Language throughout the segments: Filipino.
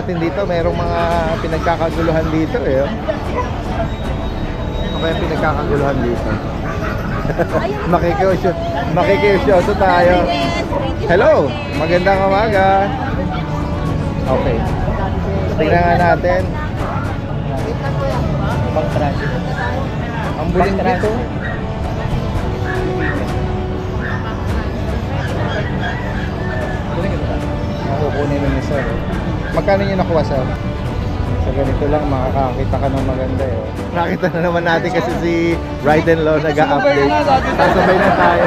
Natin dito, merong mga pinagkakaguluhan dito eh. Ano kaya pinagkakaguluhan dito? Makikiusyoso tayo. Hello, magandang umaga. Okay, tingnan nga natin. Ang buling dito. Makukunin mo sir. Magkano nyo nakuha sir? So ganito lang makakakita ka ng maganda eh. Nakita na naman natin kasi si Ride and Law nag-a-update. Sasabay na tayo.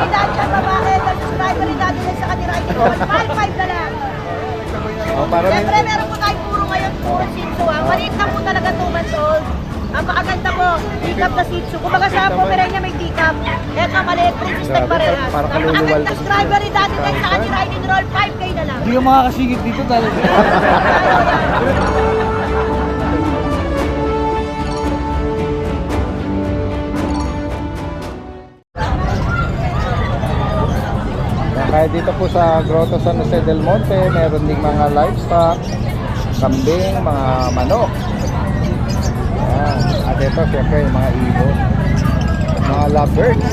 Dati siya babae, subscriber rin dati sa kanila. 5-5 na lang. Para Siyempre meron po tayo puro ngayon, puro Shih Tzu. Maliit na po talaga 2 months old. Ang pakaganda po, teacup na Shih Tzu. Kumbaga sa Pomeranian may teacup. Kaya ka maliit, princess tag parehas. Parang Ang kaluluwal. pakaganda subscriber rin dati sa kanila. Ride and roll, 5K na lang. Hindi ka makakasigit dito talaga. Kaya dito po sa Grotto San Jose del Monte, meron ding mga livestock, kambing, mga manok. Ayan. At ito, siyempre, yung mga ibon, mga lovebirds.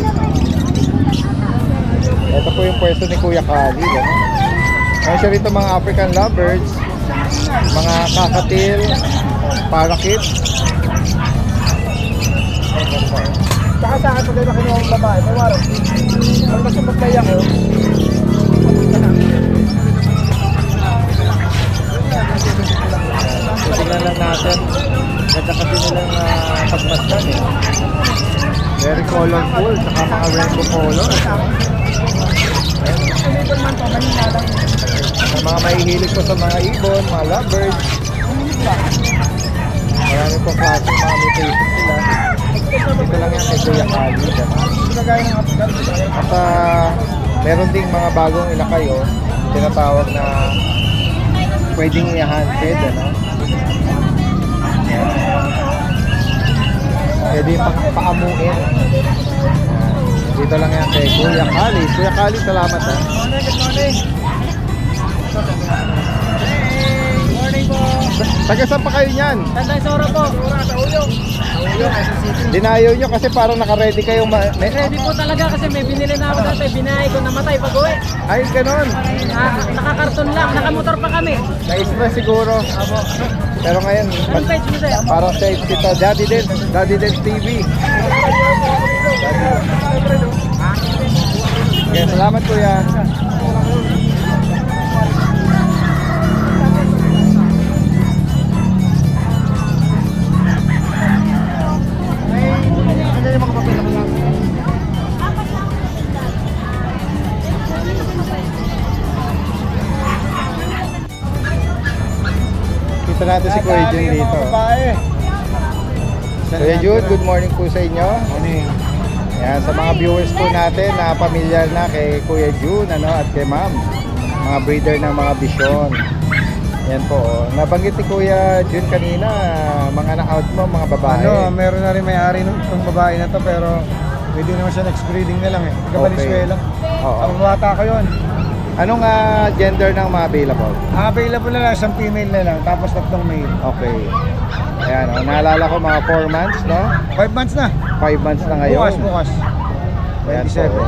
Ito po yung pwesto ni Kuya Kali. Meron siya rito mga African lovebirds, mga kakatil, parakeet. Saka sa akin, pag kinuha ang babae, may warang. Pag nasa maglaya ko, Tingnan lang natin. Ganda kasi nilang pagmasdan eh. Very colorful, saka mga rainbow color. Sa mga mahihilig po sa mga ibon, mga lovebirds. Marami pong klase, mga mutation sila. Dito lang yan kay Kuya Kali. At meron ding mga bagong ilakayo, tinatawag na pwedeng i-hunted, ano? Pwede paamuin. Dito lang yan kay Kuya Kali. Kuya Kali, salamat ha. morning po. Taga saan pa kayo niyan? Tantay Soro po. Sa Uyong. Dinayo nyo kasi parang naka-ready kayong Ready po talaga kasi may binili na ako dati. Binahay ko namatay pag-uwi. Ay, ganon. Nakakarton lang. Nakamotor pa kami. Na-stress siguro. Pero ngayon, Anong page mo sa'yo? parang safe dito. Daddy Dance TV. Okay, salamat kuya. Kita natin si Kuya Jun dito. Kuya Jun, good morning po sa inyo. Morning. Yan, sa mga viewers po natin na pamilyar na kay Kuya Jun at kay Ma'am, mga breeder ng mga bisyon. Yan po. Nabanggit ni Kuya Jun kanina, mga na-out mo, mga babae. Meron na rin may-ari ng babae na to pero pwede naman siya next breeding na lang eh. Valenzuela. Oo. Ang bata ko yun. Anong gender ng mga available? Available na lang, isang female na lang, tapos 3 male. Okay. Ayan, naalala ko mga 4 months, no? 5 months na. 5 months na ngayon. Bukas. Ayan 27. po.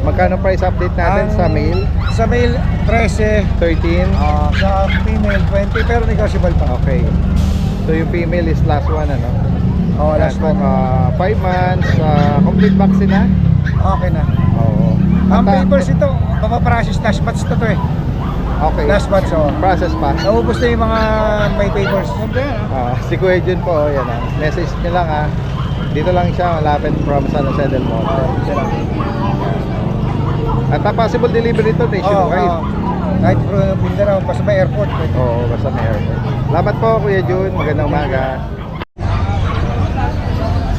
Magkano price update natin sa male? Sa male, 13. 13. Sa female, 20, pero negotiable pa. Okay. So yung female is last one, ano? Oo, last Ayan po, one. 5 months, complete vaccine na? Okay na. Oo. Ang At, papers ito, papaprocess last batch to eh. okay. Last batch, oh. Process pa. Naubos na yung mga may papers. Si Kuya Jun po, yan message niyo lang Dito lang siya, malapit from San Jose del Monte. At possible delivery to nationwide. Kahit from Mindanao, basta may airport. Oo, basta may airport. Salamat po Kuya Jun, magandang umaga.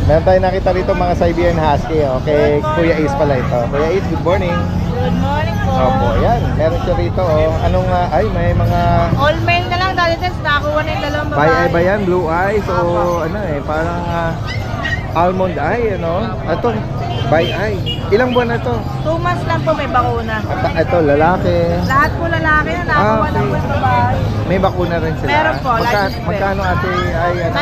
Meron tayo nakita rito mga Siberian Husky. Okay, Kuya Ace pala ito. Kuya Ace, good morning. Good morning po. Opo, yan. Meron siya rito. Anong, may mga All male na lang dati nakakuha na yung dalawang babae. by eye ba yan? Blue eyes? O ano parang Almond eye, ano? Ito, by eye. Ilang buwan na ito? 2 months lang po may bakuna. At ito, lalaki. Lahat po lalaki na nakakuha okay. lang po yung babae. May bakuna rin sila. Meron po, license plate. Magkano ate ay ano?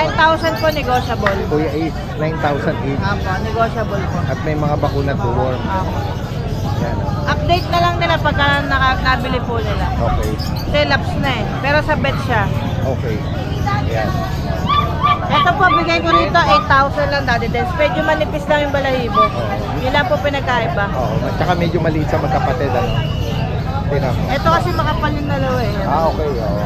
9,000 po negotiable. Kuya is 9,000 each. Apo, negotiable po. At may mga bakuna to worm. Apo. Yan. Update na lang nila pagka nabili po nila. Okay. Kasi lapse na eh. Pero sa bet siya. Okay. Yan. Ito po, bigay ko rito 8,000 lang dati. Then, medyo manipis lang yung balahibo. Yun lang po pinagkaiba. Oo. At saka medyo maliit sa magkapatid, ano? Tingnan mo. Ito kasi makapal yung dalawa eh. Okay, oo.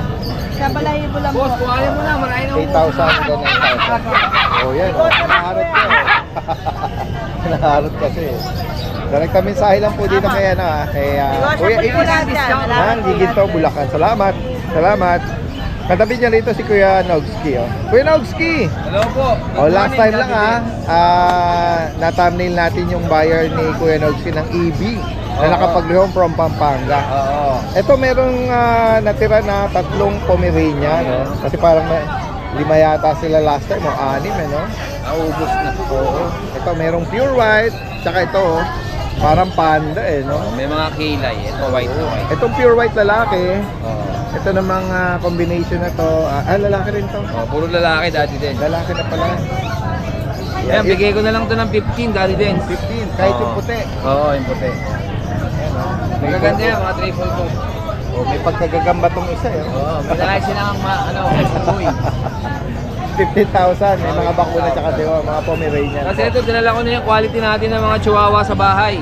Sa balahibo lang po. kuhanin mo na, marami na 8,000 hanggang 9,000. Oh, yan. Oh. Hinaharot ka. Oh. Hinaharot kasi. Direkta mensahe lang po dito kay ano kay Kuya Negotiable po Igis. lahat yan. Ng Giginto, Bulacan. Salamat. Salamat. Katabi niya rito si Kuya Nogski. Oh. Kuya Nogski! Hello po. Oh, last time lang na-thumbnail natin yung buyer ni Kuya Nogski ng EB na nakapaglihom from Pampanga. Oo. Ito merong natira na 3 Pomeranian, no? Kasi parang 5 yata sila last time, o 6 no? Naubos na. Oo. Ito merong pure white, tsaka ito, parang panda no? May mga kilay. Ito white na white. Itong pure white lalaki, Oo. ito namang combination na to, lalaki rin to. Oh, puro lalaki dati din. Lalaki na pala. Yan, bigay ko na lang to ng 15 dati din. 15, kahit yung Oo. puti. Oo, yung puti. Ayan, oh. Magaganda yan, mga triple coat. Oh, may pagkagagamba tong isa, eh. Oo, pinalay sila ng uy. 15,000, may mga bakuna tsaka diba, mga Pomeranian. Kasi ito, dinala ko na yung quality natin ng mga chihuahua sa bahay.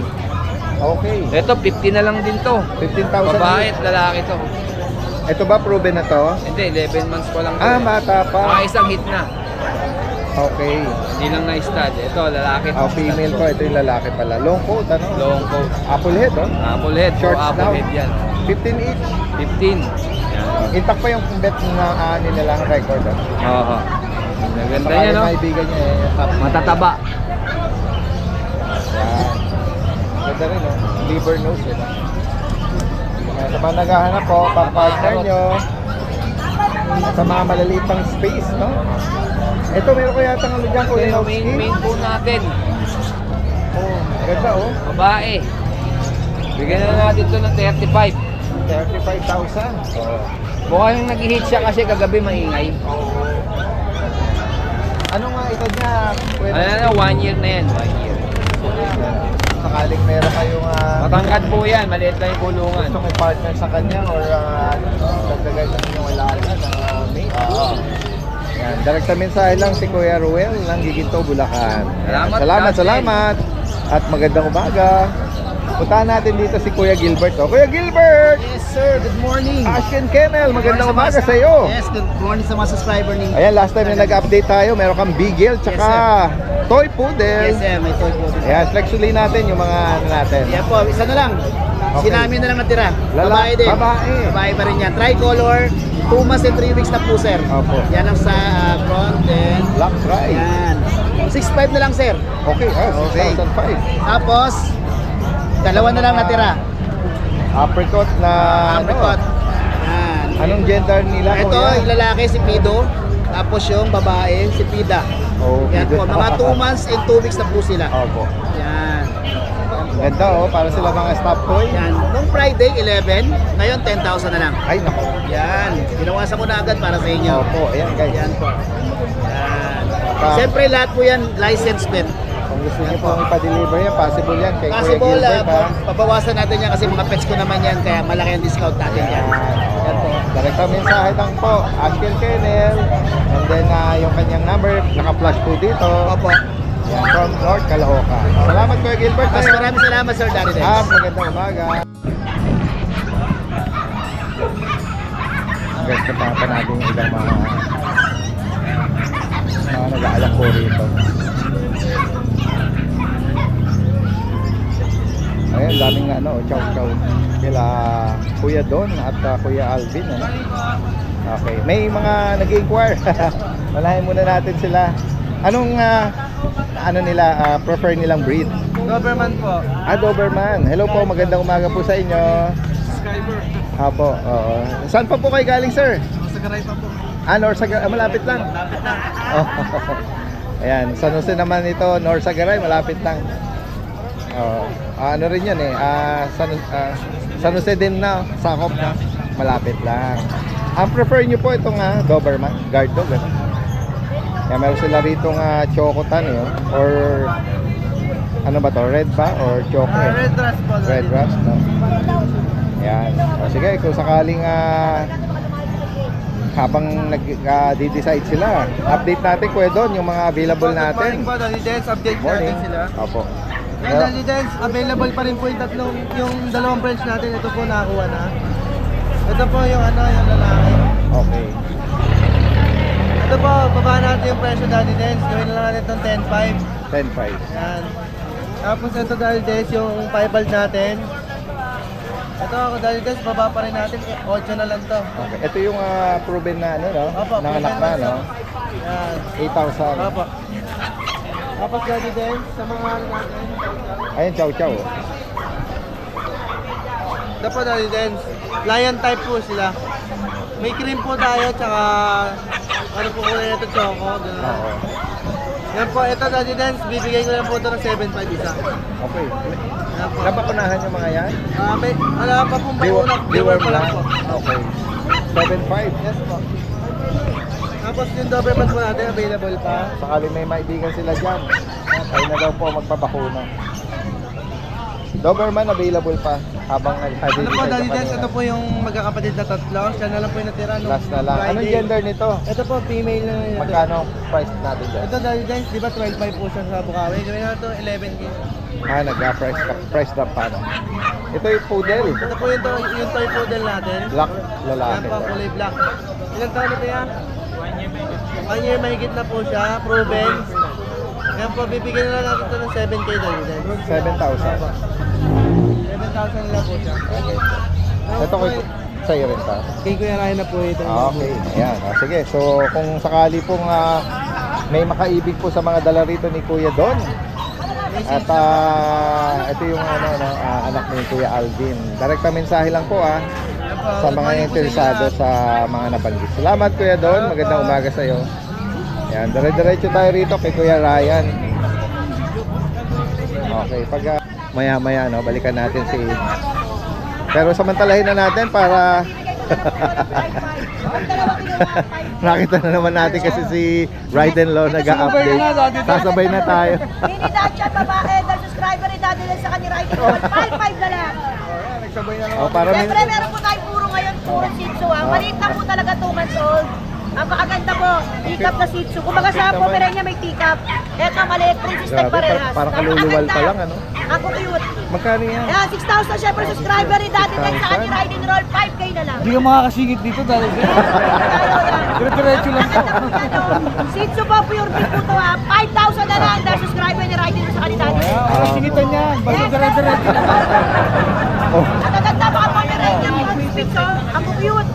Okay, Ito, 50 na lang din to. 15,000. Babae at lalaki to. Ito ba proven na to? Hindi, 11 months pa lang to. Bata Mga pa. isang hit na. Okay. Hindi lang na-stud. Ito, lalaki. Female ko, ito yung lalaki pala. Long coat, ano? Long coat. Apple head, oh. Apple head. Shorts Apple daw. head yan. 15 each. 15. Yan. Intact pa yung bet na nilang record, oh. Oo. Maganda Saka yan, yung no? maibigan niya, top. Matataba. Yan. Ganda rin, oh. Liver nose, eh. Sa mga naghahanap po, pang-partner nyo. Sa mga malaliit pang space, no? Ito, meron ko yata ng dyan, Kuya Ito, Nowski. main po natin. Oh, ganda, oh. Babae. Bigyan na natin to ng 35. 35,000. Oo. Mukhang nag-hit siya kasi kagabi maingay. Ano nga ito niya? Kuya Ano na, 1 year na yan. 1 year. Sakaling meron kayong Matangkad po yan, maliit lang yung kulungan. gusto may partner sa kanya or dagdagan sa inyong alaga na mate. Yan, direkta mensahe lang si Kuya Ruel ng Giginto, Bulacan. Yan, Salamat, salamat. At magandang umaga. Puntahan natin dito si Kuya Gilbert. Oh. Kuya Gilbert! Yes sir, good morning. Ashken Kennel, magandang umaga sa iyo. Yes, good morning sa mga subscriber ni. Ayan, last time na nag-update tayo, meron kang Beagle, tsaka Toy Poodle. Yes sir, may toy po. Ayan, flex uli natin yung mga ano natin. Yan po, isa na lang. Okay. Sinami na lang natira. Babae din. Babae. Babae pa rin yan. Tricolor, 2 months and 3 weeks na po sir. Opo. Yan ang sa front then. Black Try. Yan. 6'5 na lang sir. Okay, Okay. 2005. Tapos, dalawa na lang natira. Apricot na Apricot. ano? Yan. Anong gender nila? Ito, kuya? yung lalaki si Pido. Tapos yung babae si Pida. Oh, Yan Pido. po, mga 2 months and 2 weeks na po sila. Opo. Yan. Ganda oh, para sila mga stop toy. Yan. Nung Friday, 11. Ngayon, 10,000 na lang. Ay, nako. Yan. Ginawasan ko na agad para sa inyo. Opo, ayan guys. Yan po. Yan. Ah. Siyempre, lahat po yan, license plate. Kung gusto niyo pong ipa-deliver yan, possible yan kay Kuya Possible, Gilbert ha. pabawasan natin yan kasi mga pets ko naman yan, kaya malaki ang discount natin yan. Yan po. Direkta mensahe lang po, Ashken Kennel. And then yung kanyang number, naka-flash po dito. Opo. Yan, from North Caloocan. Salamat Kuya Gilbert. Mas maraming salamat, Sir Danny Dennis. Magandang umaga. Guys, kapapa natin yung ibang mga nag-aalak po rito. Ayan, daming chow-chow. Kila Kuya Don at Kuya Alvin. Ano? Okay, may mga nag-inquire. Malahin muna natin sila. Anong prefer nilang breed? Doberman po. Doberman. Hello po, magandang umaga po sa inyo. Subscriber. Apo, oo. Saan pa po kayo galing, sir? Sa garay pa po. Or sa malapit lang? Lapit lang. Oh. Ayan, San Jose naman ito, North Sagaray, malapit lang. Oh, ano rin yun eh, San Jose din na, sakop na, malapit lang. Ang prefer nyo po itong Doberman, guard dog. Ano? Kaya meron sila rito chocotan eh, or ano ba to, red ba or choco? Red Rust po. Red Rust, no? Ayan. O sige, kung sakaling habang nag-decide sila, update natin Kuya Don yung mga available natin. Good morning po, Daddy Dance. Update Morning. natin sila. Opo. Yan, Daddy Dance. Available pa rin po yung dalawang branch natin. Ito po nakakuha na. Ito po yung yung lalaki. Okay. Ito po, baba natin yung presyo, Daddy Dance. Gawin na lang natin itong 10.5. 10.5. Yan. Tapos ito, Daddy Dance, yung 5 natin. Ito ako, Daddy Dance, baba pa rin natin. 8 na lang to. Okay. Ito yung proven na ano, no? Opo, Nanganak na, no? Yan. 8,000. Opo. Tapos, Daddy Dance, sa mga natin. Ayun, chow chow. Ito po, Daddy Dance. Lion type po sila. May cream po tayo, tsaka ano po kulay ito, choco. Ganun. Oo. Yan po, ito, Daddy Dance, bibigay ko lang po ito ng 7.5 isa. Okay. Yan po. Napakunahan yung mga yan? Wala pa pong bayunak. Viewer pa lang po. Okay. 7.5. Yes po. Tapos yung Doberman po natin, available pa. Sakali may maibigan sila dyan, kayo na daw po magpapakuna. Doberman available pa habang Ano nag-decide po, Daddy ka Dance, kanina. ito po yung magkakapatid na tatlo. Siya na lang po yung natira nung Last na lang. Anong Friday. gender nito? Ito po, female na yun. Magkano ang price natin dyan? Ito, Daddy Dance, di ba 12.5 po siya sa Bukawi? Gawin na ito, 11K. Price drop pa, no? Ito yung poodle. Ito po yung toy poodle natin. Black Yan lalaki. po, kulay black. Ilang taon ito yan? 1 year mahigit na po siya, proven. Yan po, bibigyan na lang natin ito ng 7K, Daddy Dance. 7,000. 7,000 na po siya. Ito ko sa'yo rin pa. Kay Kuya Ryan na po ito. Okay, ayan. Sige, so kung sakali pong may makaibig po sa mga dala rito ni Kuya Don, at ito yung anak ni Kuya Alvin. Direkta mensahe lang po sa mga interesado sa mga nabanggit. Salamat Kuya Don, magandang umaga sa iyo. Yan, dire-diretso tayo rito kay Kuya Ryan. Okay, pag maya-maya balikan natin si. Pero samantalahin na natin para nakita na naman natin kasi si Ride and Law nag-a-update. Sasabay na tayo. Mini Dacia babae, dahil subscriber ni Daddy Dance sa kanya riding roll, 5.5 na lang. Nagsabay na O, para Siyempre, meron po tayo puro ngayon, puro Shih Tzu. Maliit na po talaga 2 months old. Napakaganda po, teacup na Shih Tzu. Kumbaga sa Pomerania may teacup. Eto, maliit, princess tag Grabe, parehas. parang kaluluwal pa lang, ano? Ako cute. Magkano yan? Ayan, 6,000 syempre subscriber ni Daddy Dance sa kanya riding roll, 5K na lang. Hindi ka makakasingit dito, Daddy Dance. Dire-diretso lang po. Shih Tzu po, pure breed po ito 5,000 na lang dahil subscriber ni riding roll sa kanya Daddy Dance. Makasingitan niya. Basta dire-diretso lang. Oh, Nakaganda mga Pomerania, mga speaks Ako cute.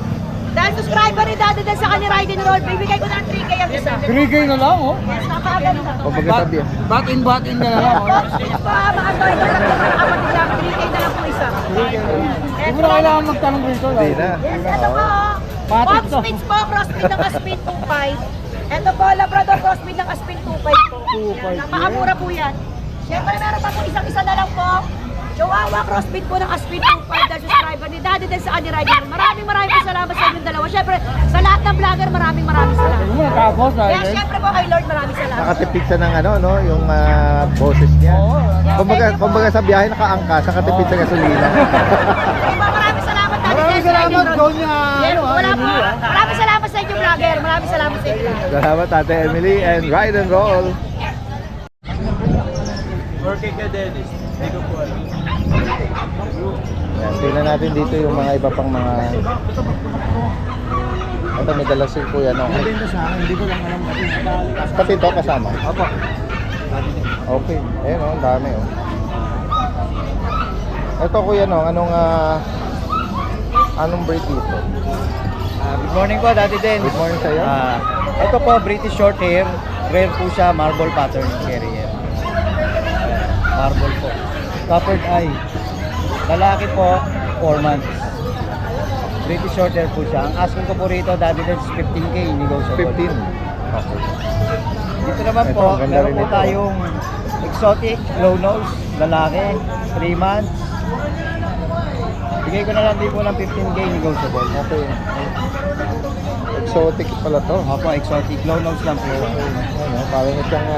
Dahil subscriber ni Daddy Dance sa kanya riding roll, bibigay ko ng 3K ang isa. 3K na lang, oh. Yes, napakaganda. kumbaga sabi yan. Batin na lang, oh. Ito pa, mga toy na lang po, kapatid lang, 3K na lang po isa. Hindi mo na kailangan magtanong rito. Hindi na. Yes, ito po. Matik Fox to. Spitz po, crossbreed ng Aspin 2.5. Ito po, Labrador crossbreed ng Aspin 2.5 po. 2.5 Napakamura po yan. Siyempre, meron pa po isang-isa na lang po. Chihuahua crossbreed po ng Aspin 2.5 dahil subscriber ni Daddy din sa Ani Rider. Maraming po salamat sa inyong dalawa. Siyempre, sa lahat ng vlogger, maraming salamat. Hindi mo natapos, Kaya Daddy. siyempre po kay Lord, maraming salamat. Nakatipid siya ng yung boses niya. Kumbaga sa biyahe nakaangka, nakatipid sa gasolina. Maraming salamat, Daddy. Maraming Dance sa salamat, inyong go niya. Yes, wala po. Maraming salamat sa inyong vlogger. Maraming salamat sa inyo. Salamat Ate Emily and Ride and Roll. Working ka, Dennis. Hindi ko po alam. Yan, tingnan natin dito yung mga iba pang mga. Ito may dala si Kuya no. Maganda sa akin, hindi ko lang alam kasi. Pati ito kasama. Opo. Okay. Ayun ang dami Ito Kuya no, anong breed dito? Good morning po, Daddy Den. Good morning sa iyo. Ito po, British Shorthair. Rare po siya, marble pattern carrier. Marble po. Coppered eye. Lalaki po, 4 months. British Shorthair po siya. Ang asking ko po rito, Daddy Den, is 15K. Negotiable. 15. Okay. Dito naman Ito, po, ang ganda meron rin po ito. tayong exotic, low nose, lalaki, 3 months. Bigay ko na lang din po ng 15K negotiable. Okay. Exotic pala to. Opo, exotic, low nose lang po. Ano, parang na siyang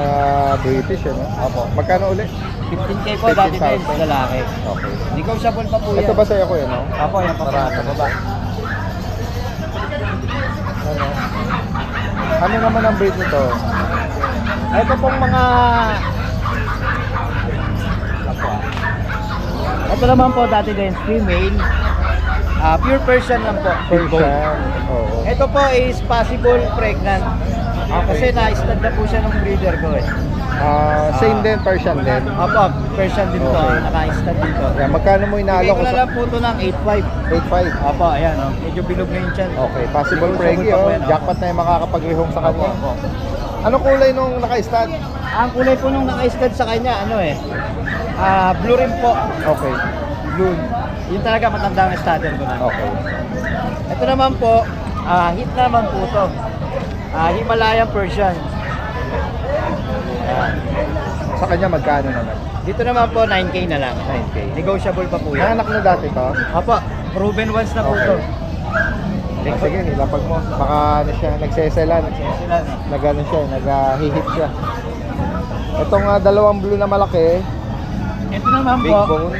British, ano? Opo. Magkano uli? 15K po dati din, 15,000. lalaki. Okay. Negotiable pa po yan. Ito ba sa'yo ko yun, no? Opo, yan pa po sa baba. Ano? Ano naman ang breed nito? Ito pong mga... Ito naman po dati din, female. Pure Persian lang po. Big bone. Persian. Oo. Ito po is possible pregnant. Kasi na-stud na po siya ng breeder ko eh. Same din, Persian din. Opo, Persian din to. Okay. Naka-stud din to. Yan, magkano mo Bigay inaalok ko ko na sa lang po ito ng 8.5. 8.5? Opo, ayan o. Medyo bilog na yung tiyan. Okay, possible Negotiable preggy, pa po oh. yan, Jackpot na yung makakapaglihong sa kanya. Opo. Anong kulay nung naka-stud? Ang kulay po nung naka-stud sa kanya, ano eh. Blue rim po. Okay. Blue. Yun talaga matandang studder ko na. Okay. Ito naman po, hit naman po to. Himalayan Persian. Ayan. Sa kanya magkano naman? Dito naman po, 9K na lang. 9K. Negotiable pa po yan. Anak na dati to? Opo, proven once na po Okay. to. Sige, nilapag mo. Baka ano siya, nagseselan. Sila na. Nag-ano siya, nag-hihit siya. Itong dalawang blue na malaki, Ito naman big po, bone.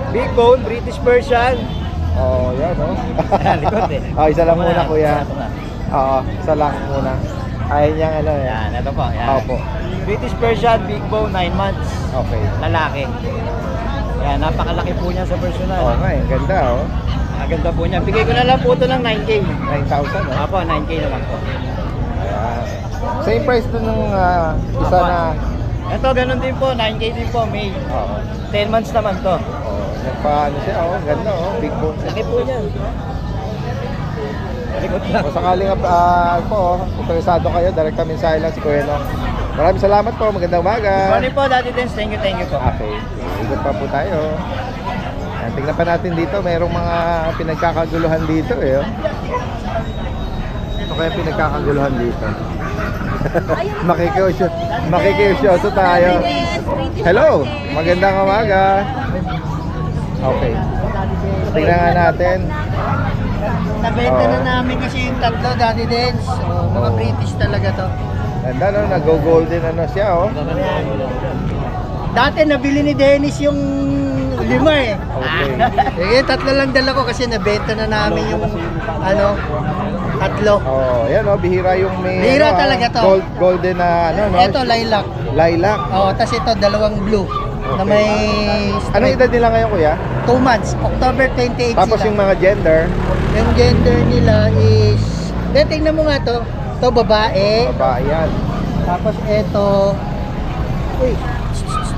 Big Bone, British Persian. Oh, yan, oh. Ayan, likod eh. Oh, isa lang muna, kuya. Ito na. Oo, isa lang muna. Ayaw niyang ano eh. Yan, ito po. Yan. Opo. British Persian, Big Bone, 9 months. Okay. Lalaki. Yan, napakalaki po niya sa personal. Oo nga, ang ganda, oh. Ang ganda po niya. Bigay ko na lang po ito ng 9K. 9,000, oh. Apo, 9K na lang po. Ayan. Same price to nung isa na... Ito, ganun din po. 9K din po, May. Oo. 10 months naman to. Oh, nagpa-ano siya, oh. Ganda, oh. Big bone. Laki po niya. Likod lang. Kung sakaling interesado kayo, direct mensahe lang si Kuya Nong. Maraming salamat po. Magandang umaga. Morning po, Daddy Dance. Thank you po. Okay. Ikot pa po tayo. Ayan, tingnan pa natin dito. Mayroong mga pinagkakaguluhan dito eh. Oh. Ito kaya pinagkakaguluhan dito. Makikiusyoso tayo. Hello. Magandang umaga. Okay. Tingnan nga natin. Nabenta Oo. na namin kasi yung tatlo, Daddy Dance. So, mga Oo. British talaga to. Ganda no, nag-golden ano siya oh. Dati nabili ni Dennis yung 5 eh. Okay. Tatlo lang dala ko kasi nabenta na namin yung tatlo. Oh, yan oh, bihira yung may Bihira talaga to. Golden na ano no. Ito, lilac. Lilac. Oh, tas ito, dalawang blue. Na Okay. may Anong edad nila ngayon kuya? 2 months, October 28 Tapos sila. yung mga gender, Yung gender nila is, tingnan mo nga to. To babae. babae yan. Tapos ito, uy,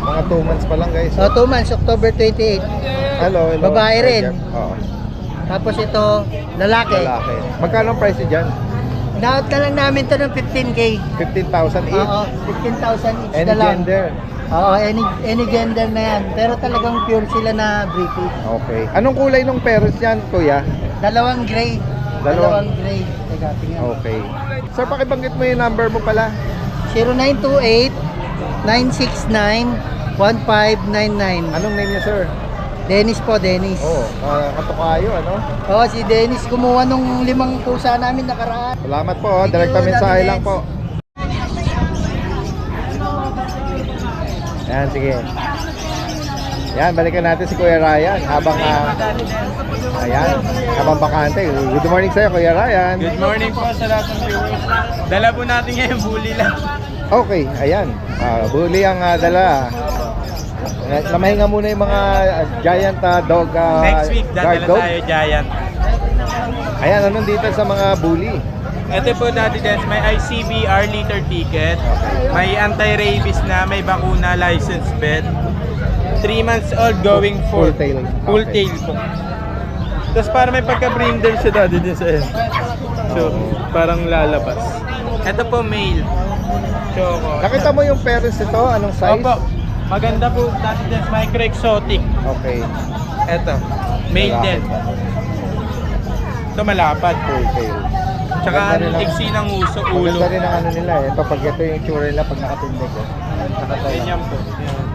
Mga 2 months pa lang guys. so 2 months, October 28. Hello, hello. Babae rin. Oo. Tapos ito, lalaki. Lalaki. Magkano ang price dyan? Naot na lang namin to ng 15K. 15,000 each. Oo, 15,000 each Any na lang. gender. Oo, any gender na yan. Pero talagang pure sila na British. Okay. Anong kulay ng parents yan kuya? Dalawang gray. Dalawang- gray. Teka, tingnan. Okay. Sir, pakibanggit mo yung number mo pala. 0928-969-1599. Anong name niya sir? Dennis po, Dennis. Oo, katukayo ano? Oo, si Dennis kumuha nung 5 pusa namin nakaraan. Salamat po, oh. Thank Direkta you, mensahe Daddy lang po. Yan, sige. Yan, balikan natin si Kuya Ryan habang habang bakante. Good morning sa'yo, Kuya Ryan. Good morning po sa lahat ng viewers. Dala po natin ngayon, bully lang. Okay, ayan. Bully ang dala. Namahinga muna yung mga giant dog Next week, guard dadala dog. tayo giant. Ayan, anong dito sa mga bully? Ito po dati guys, may ICBR liter ticket, may anti-rabies na, may bakuna, license vet, 3 months old going Full for tail. Full Okay. tail po. Tapos para may pagka-brindle siya dati din sa So, parang lalabas. Ito po male. Choco. Nakita mo yung parents nito? Anong size? Opo. Maganda po dati din, micro exotic. Okay. Ito, male Lalaki. din. Ito malapad. Full tail. Tsaka Maganda rin ang- iksi ng ulo. Maganda rin ang ano nila eh. Ito pag ito yung itsura nila pag nakatindig eh. Nakatayo. Ganyan po. Yan.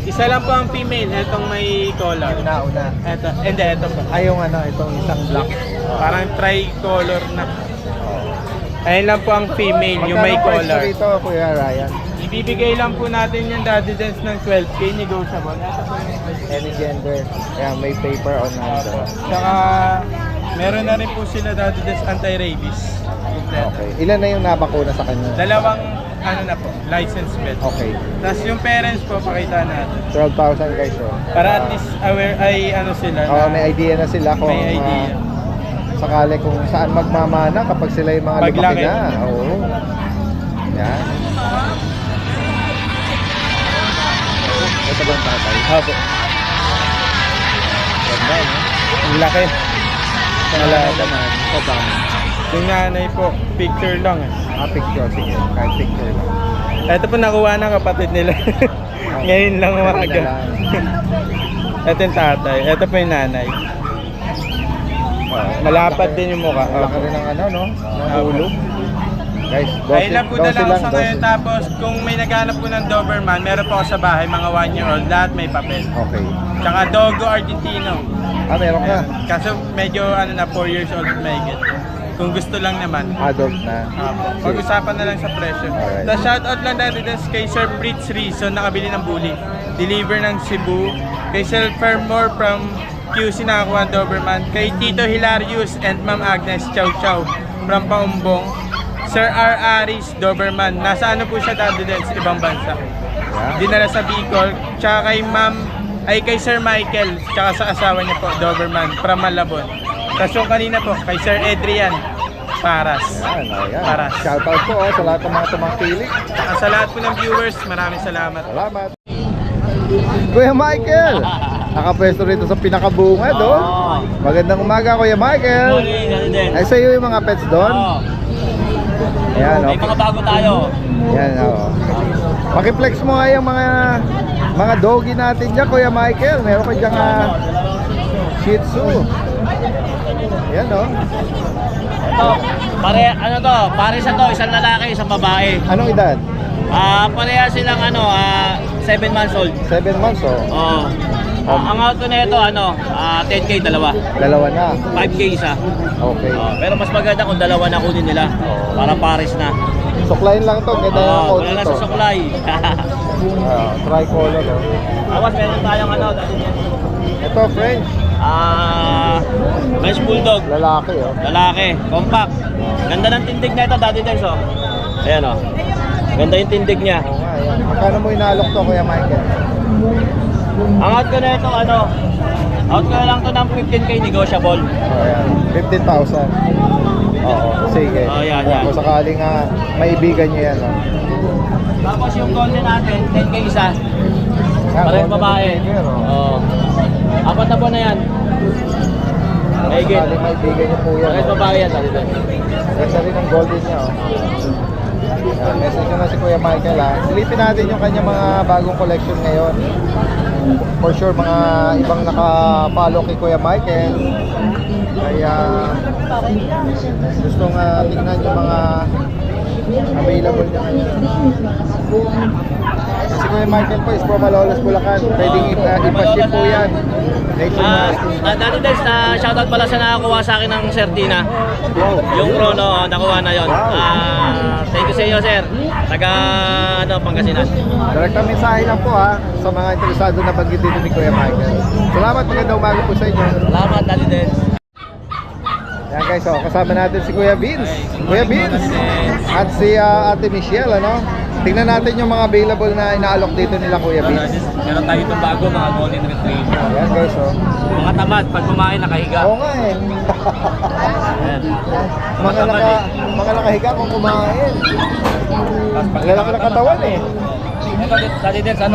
Isa lang po ang female, etong may collar. Una. Eto, hindi, eto po. Ay yung ano, itong isang black. Parang tricolor na. Ayun lang po ang female, yung may Magkano price collar. rito, Kuya Ryan? Ibibigay lang po natin yung Daddy Dance ng 12K negotiable. Ito po yung Any gender. Kaya may paper on nandun. Tsaka meron na rin po sila Daddy Dance anti-rabies. Okay. Ilan na yung nabakuna sa kanya? Dalawang ano na po, license bet. Okay. Tapos yung parents po, pakita natin. 12,000 guys. Oh. Para at least aware ay ano sila. Oh, may idea na sila kung May idea. sakali kung saan magmamana kapag sila yung mga lumaki Paglaki. na. Oo. Yan. Ito bang tatay? Habo. Ganda, no? Ang laki. Wala naman. Ito ba? Yung nanay po, picture lang eh. Picture. Sige. Kahit picture lang. Ito po nakuha ng kapatid nila. Ngayon lang Ganda umaga. lang. Ito yung tatay. Ito po yung nanay. Malapad din yung mukha. Malaki rin ang ano, no? Ang ulo. Guys, Ayun lang po na lang sa ngayon. 12. Tapos kung may naghanap po ng Doberman, meron po ako sa bahay, mga 1-year-old. Lahat may papel. Okay. Tsaka Dogo Argentino. Meron ka. Kaso medyo ano na 4 years old may get. Kung gusto lang naman. Adult na. Pag-usapan na lang sa presyo. Alright. Tapos shoutout lang natin kay Sir Fritz Reason, nakabili ng bully. Deliver ng Cebu. Kay Sir Fermore from QC nakakuha ng Doberman. Kay Tito Hilarius and Ma'am Agnes Chow Chow from Paumbong. Sir R. Aris Doberman. Nasa ano po siya dati din sa ibang bansa. Dinala sa Bicol. Tsaka kay Ma'am, ay kay Sir Michael. Tsaka sa asawa niya po, Doberman from Malabon. Tapos yung kanina po, kay Sir Adrian Paras. Ayan. Paras. Shoutout po sa lahat ng mga tumangkilik. Tsaka sa lahat po ng viewers, maraming salamat. Salamat. Kuya Michael! Nakapwesto rito sa pinakabungad, oh. Magandang umaga, Kuya Michael. Ay, sa'yo yung mga pets doon? Ayan, May okay. mga bago tayo. Ayan, oo. Pakiflex mo nga yung mga doggy natin dyan, Kuya Michael. Meron ka dyan Shih Tzu. Ayan, oh. Ito, ano to, pares na to, isang lalaki, isang babae. Anong edad? Pareha silang 7 months old. 7 months, oh. Oo. Ang auto na ito, 10K dalawa. Dalawa na. 5K isa. Okay. Pero mas maganda kung dalawa na kunin nila. Para pares na. Suklayin lang to. Ganda yung code Wala na nito. sa suklay. Tricolor, oh. Tapos meron tayong dati yan. Ito, French. French Bulldog. Lalaki, oh. Lalaki, compact. Ganda ng tindig na ito, dati din, so. Ayan, oh. Ganda yung tindig niya. Oo nga, ayan. Magkano mo inalok to, Kuya Michael? Ang out ko na ito, out ko na lang to ng 15K negotiable. Ayan, 15,000. Oo, sige. Yan. Kung sakaling maibigan nyo yan, oh. Tapos yung golden natin, 10K isa. Yan, Parehong golden babae. retriever, oh. Oo. 4 na buwan na yan. Kung Mahigit. sakaling maibigan nyo po yan, Parehong oh. babae yan, dati din. Ganda rin ang golden niya, oh. Yan, message nyo na si Kuya Michael, ha. Silipin natin yung kanyang mga bagong collection ngayon. For sure, mga ibang naka-follow kay Kuya Michael. Kaya gustong tingnan yung mga available niya ngayon. Si Kuya Michael po is from Malolos, Bulacan. Pwedeng ipaship po yan. Dati din, shoutout pala sa nakakuha sa akin ng Sir Tina. Wow. Yung Chrono, nakuha na yon. Thank you sa inyo, sir. Taga, Pangasinan. Direkta mensahe lang po, ha, sa mga interesado na banggit dito ni Kuya Michael. Salamat, magandang umaga po sa inyo. Salamat, dati din. Yan guys, oh, kasama natin si Kuya Vince. Kuya Vince at si Ate Michelle, ano? Tingnan natin yung mga available na inaalok dito nila Kuya Vince. Meron tayo itong bago, mga golden retriever. Ayan guys, oh. Mga tamad, pag kumain, nakahiga. Oo nga eh. Ayan. mga nakahiga kung kumain. Ang lalaki ng katawan eh. Ito, dati din, 2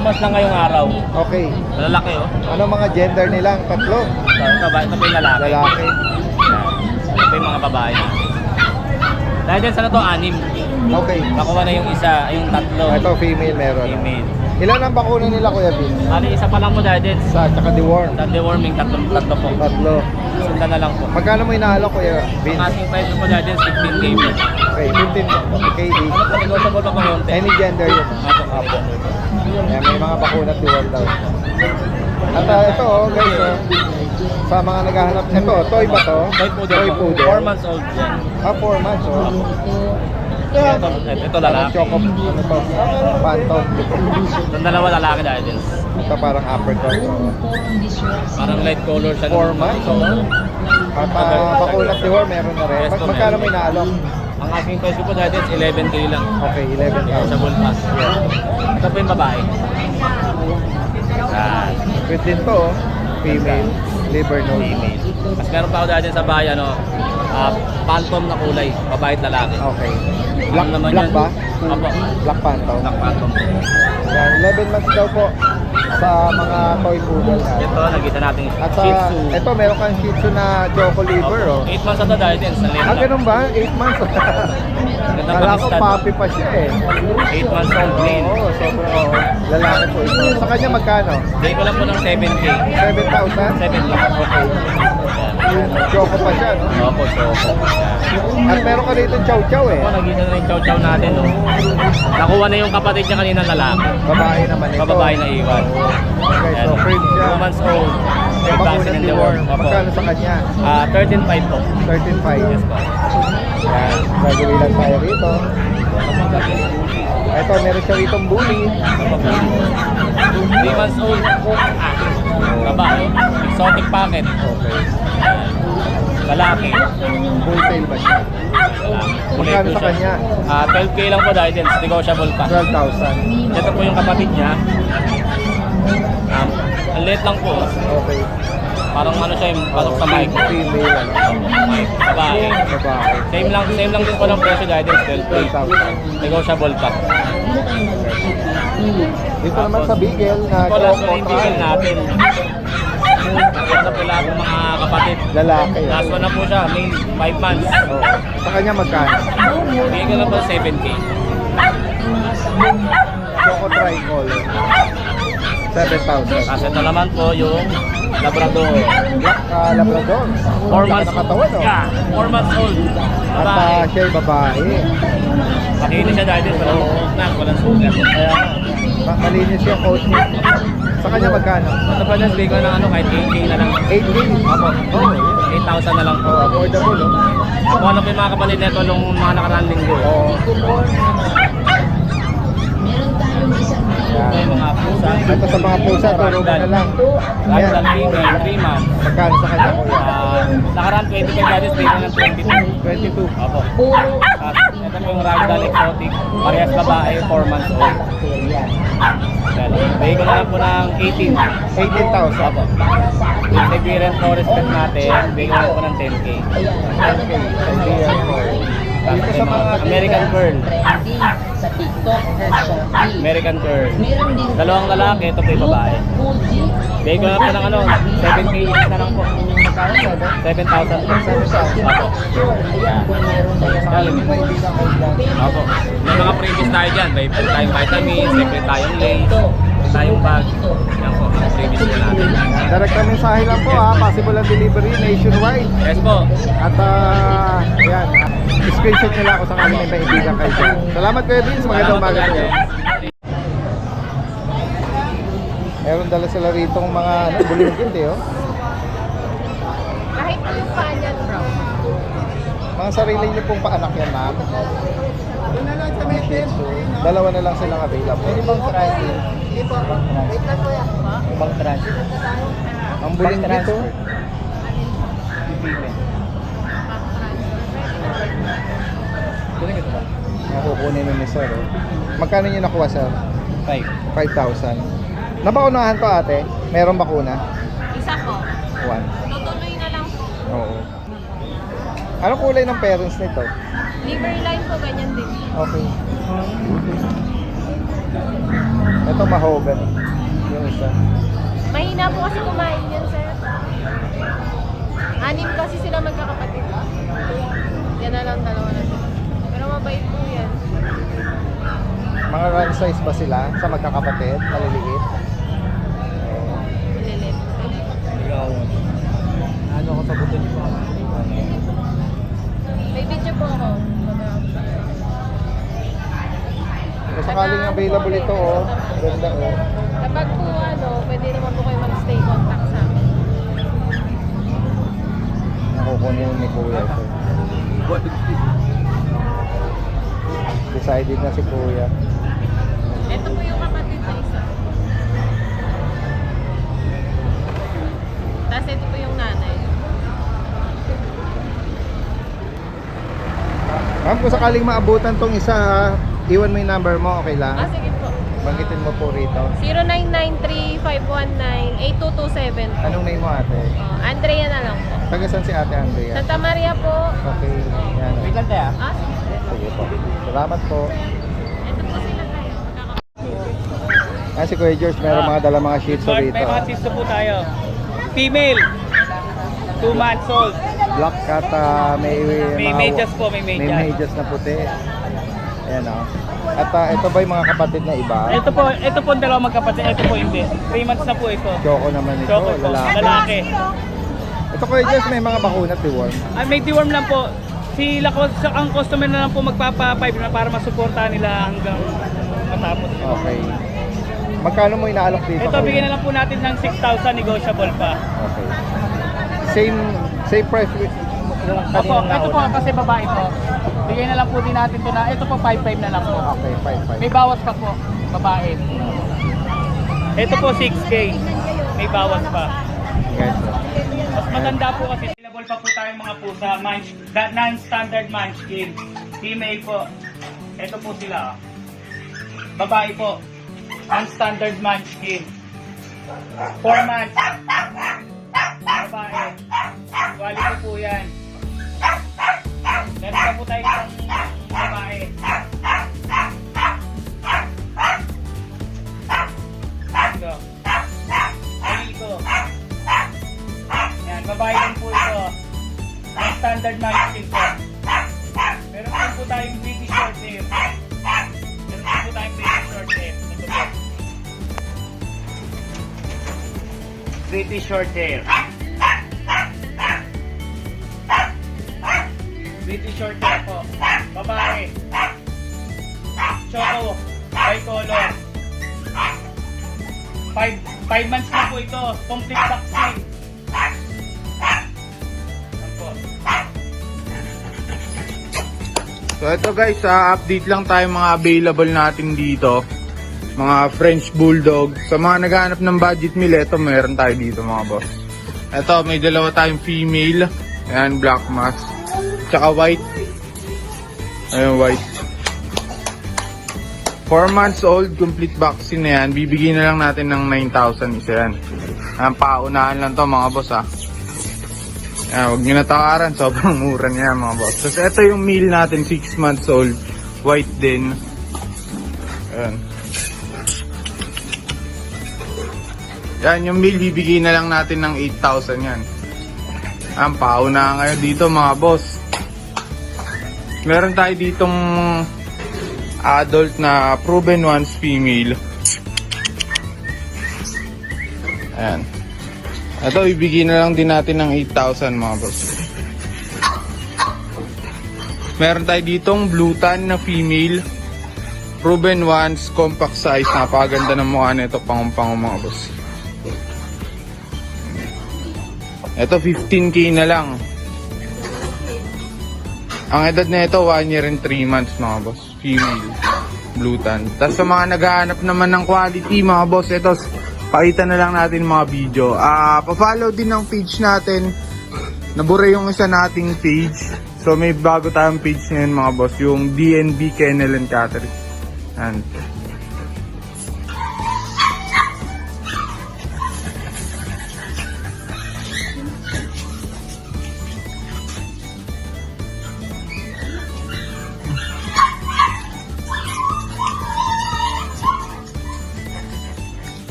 months lang ngayong araw. Okay. Lalaki, oh. Ano mga gender nilang tatlo? Ito po yung lalaki. Lalaki. Ito yung mga babae. Dahil din, 6. Okay. Nakuha na yung isa, yung 3. Ito female meron. Female. Ilan ang bakuna nila Kuya Vince? Isa pa lang mo dahil din. Isa, tsaka deworm. Deworming, 3 po. Tatlo. sundan na lang po. Magkano mo inaalok, Kuya Vince? Ang asking price po dyan is 15K po. Okay, 15K each. Ano pa, negotiable pa po konti. Any gender yun. Apo. Ayan, may mga bakuna dual daw. At ito guys, sa mga naghahanap, ito, toy ba to? Toy poodle. Toy po. poodle. 4 months old yan. 4 months, Ito lalaki. Choco, ano to? Phantom. Itong dalawa lalaki dahil din. Ito parang uppercut. Parang light color siya. 4 months, At bakunat dual, meron na rin. Yes, po, Magkano meron. may naalok? Ang asking price ko po dahil din 11K lang. Okay, 11,000. Negotiable pa. Ito po yung babae. Yan. With din to, female, liver nose. Female. Mas meron pa ako dahil din sa bahay, phantom na kulay. Babae at lalaki. Okay. Black naman Black yan. ba? Opo. Black Phantom. Black phantom po. Yan, 11 months daw po sa mga toy poodle natin. Ito, nakita natin At Shih Tzu. ito, meron kang Shih Tzu na Choco liver, 8 months na to dahil din. Sa Ah, ganun ba? 8 months? Ganda Kala ko pa puppy pa siya eh. 8 months old plain. Oo, sobrang lalaki po ito. Sa kanya magkano? Bigay ko lang po ng 7K. 7,000? 7 lang. Okay. Yan, Choco pa siya, no? Opo, so. At meron ka dito Chow Chow eh. Ako, nagisa na yung chow-chow natin, no? Nakuha na yung kapatid niya kanina lalaki. Babae naman ito. Babae na iwan. Okay, so free siya. 2 months old. Third vaccine Bakunat in the deworm. world. Opo. Magkano sa kanya? 13.5 po. 13,500. Yes po. Yan, gagawin lang tayo rito. Ito, meron siya rito bully. 3 months old. Babae. Exotic packet. Okay. Lalaki. Full tail ba siya? Lalaki. Magkano sa kanya? 12K lang po dahil din. Negotiable pa. 12,000. Ito po yung kapatid niya. Ang late lang po. Okay. Parang ano siya yung pasok sa mic. Female, ano? Mic. Babae. Babae. Same lang din po ng presyo dahil din 12K. 12,000. Negotiable pa. Dito naman sa Bigel na Ito last Choco one yung bigel Trial. natin. Ito po lahat ng mga kapatid. Lalaki. Last one na po siya, May 5 months. Oh. Sa kanya magkano? Bigay ko lang po 7K. Choco Tricolor. 7,000. Kasi ito naman po yung Labrador. Black Labrador. 4 months Nakatawan, no? Yeah, 4 months old. At Babae. siya ay babae. Makinis siya dahil din. Walang sugat. Kaya malinis yung coat niya. Sa kanya magkano? Ito pa dyan, bigay ko ng kahit 8K na lang. 8K. Opo. Oh, yeah. 8,000 na lang po. Oh, affordable, no? Ako ano po yung mga kapatid nito nung mga nakaraan linggo. Oh. Ito yung mga pusa. Ito sa mga pusa, turo mo na lang. Ragdoll Ayan. female, 3 months. Magkano sa kanya, kuya? Nakaraan 25 gadgets, bigay ko ng 22. 22. Opo. At ito po yung Ragdoll exotic. Parehas babae, 4 months old. Bigay ko na lang po ng 18. 18,000. Opo. Yung Siberian Forest Pet natin, bigay ko na lang po ng 10K. 10K. Siberian Forest. Tapos Dito sa yung mga American Pearl. sa TikTok at Shopee. American Pearl. Meron din Dalawang lalaki, ito po yung babae. Bigay ko na po ng 7K each na lang po. 7,000 po. 7,000. Opo. Ayan po, meron na yung may bilang ko dyan. Opo. May mga previous tayo dyan. May tayong vitamins, may tayong lace, may tayong bag. Yan po, mga previous po natin. Direct na mensahe lang po ha. Possible ang delivery nationwide. Yes po. At yan. Screenshot nyo lang kung sakaling may maibigan kayo dyan. Salamat Kuya Vince. Magandang umaga po. Meron dala sila rito ng mga bulingkit eh. Oh. Kahit ano pa niyan, bro. Mga sarili niyo pong paanak yan, ma'am. Dalawa na lang silang available. Pwede bang transit? Hindi po. Wait lang kuya. Ibang transit. Ang bulingkit dito. Nakukunin nun ni sir. Oh. Magkano niyo nakuha sir? 5,000. Nabakunahan to ate? Meron bakuna? Isa po. 1. Tutuloy na lang po. Oo. Anong kulay ng parents nito? Liver line po, ganyan din. Okay. Ito mahogany. Yung isa. Mahina po kasi kumain yan, sir. 6 kasi sila magkakapatid. Yan na lang, dalawa na sila. Pero mabait po yan. Mga run size ba sila sa magkakapatid? Maliliit? Lilit. Ikaw. Ano ko sa buto niyo? sakaling available ito, oh. Ganda, oh. Kapag po pwede naman po kayo mag-stay contact sa amin. Nakukunin ni Kuya ito. Decided na si Kuya. Ito po yung kapatid na isa. Tapos ito po yung nanay. Ma'am, kung sakaling maabutan tong isa, iwan mo yung number mo, okay lang? Sige po. Banggitin mo po rito. 0993-519-8227 po. Anong name mo, ate? Andrea na lang po. Taga saan si Ate Andrea? Santa Maria po. Okay, yan. Wait lang tayo. Sige. Sige po. Salamat po. Ito po sila tayo. Si Kuya George, meron mga dala mga shih tzu rito. May mga shih tzu po tayo. Female. 2 months old. Black cat, may May mga- medyas po, may medyas. May medyas na puti. Ayan o. At ito ba yung mga kapatid na iba? Ito po ang dalawang magkapatid. Ito po hindi. 3 months na po ito. Choco naman ito, Choco po. lalaki. Lalaki. Ito Kuya George, may mga bakuna deworm. Ay, may deworm lang po. Ang customer na lang po magpapa-5 na para masuportahan nila hanggang matapos. Okay. Magkano mo inaalok dito? Ito, Kuya? bigyan na lang po natin ng 6,000 negotiable pa. Okay. Same price with yung Opo, kaninang ito po nauna. kasi babae po. Bigyan na lang po din natin to na. Ito po 5,500 na lang po. Okay, 5-5. May bawas pa po, babae. Ito po 6K. May bawas pa. Yes. Mas maganda po kasi available pa po tayong mga pusa, non-standard munchkin. Female po. Ito po sila. Babae po. Non-standard munchkin. 4 months. Babae. Quality po yan. Meron pa po tayo isang babae. Ito. Ito. Yan, babae din po ito. Ang standard munchkin po. Meron din po tayong British short hair. Meron din po tayong British short hair. Ito po. British short hair. British short hair po. Babae. Choco. Bicolor. 5 months na po ito. Complete vaccine. Yan po. So ito guys, update lang tayo mga available natin dito. Mga French Bulldog. Sa mga naghahanap ng budget meal, ito meron tayo dito mga boss. Ito, may dalawa tayong female. Ayan, black mask. Tsaka white. Ayan, white. 4 months old, complete vaccine na yan. Bibigyan na lang natin ng 9,000 isa yan. Ayan, paunahan lang to mga boss ha. Ayan, huwag nyo natakaran. Sobrang mura niya mga boss. Tapos ito yung male natin, 6 months old. White din. Ayan. Yan, yung male, bibigyan na lang natin ng 8,000 yan. Ayan, paunahan ngayon dito mga boss. Meron tayo ditong adult na proven once female. Ayan. Ito, ibigay na lang din natin ng 8,000 mga boss. Meron tayo ditong blue tan na female. Proven once, compact size. Napakaganda ng mukha nito, pangumpango mga boss. Ito, 15K na lang. Ang edad na ito, 1 year and 3 months mga boss. Female. Blue tan. Tapos sa mga naghahanap naman ng quality mga boss, ito, pakita na lang natin mga video. Pa-follow din ng page natin. Nabura yung isa nating page. So may bago tayong page ngayon mga boss. Yung DNB Kennel and Cattery. And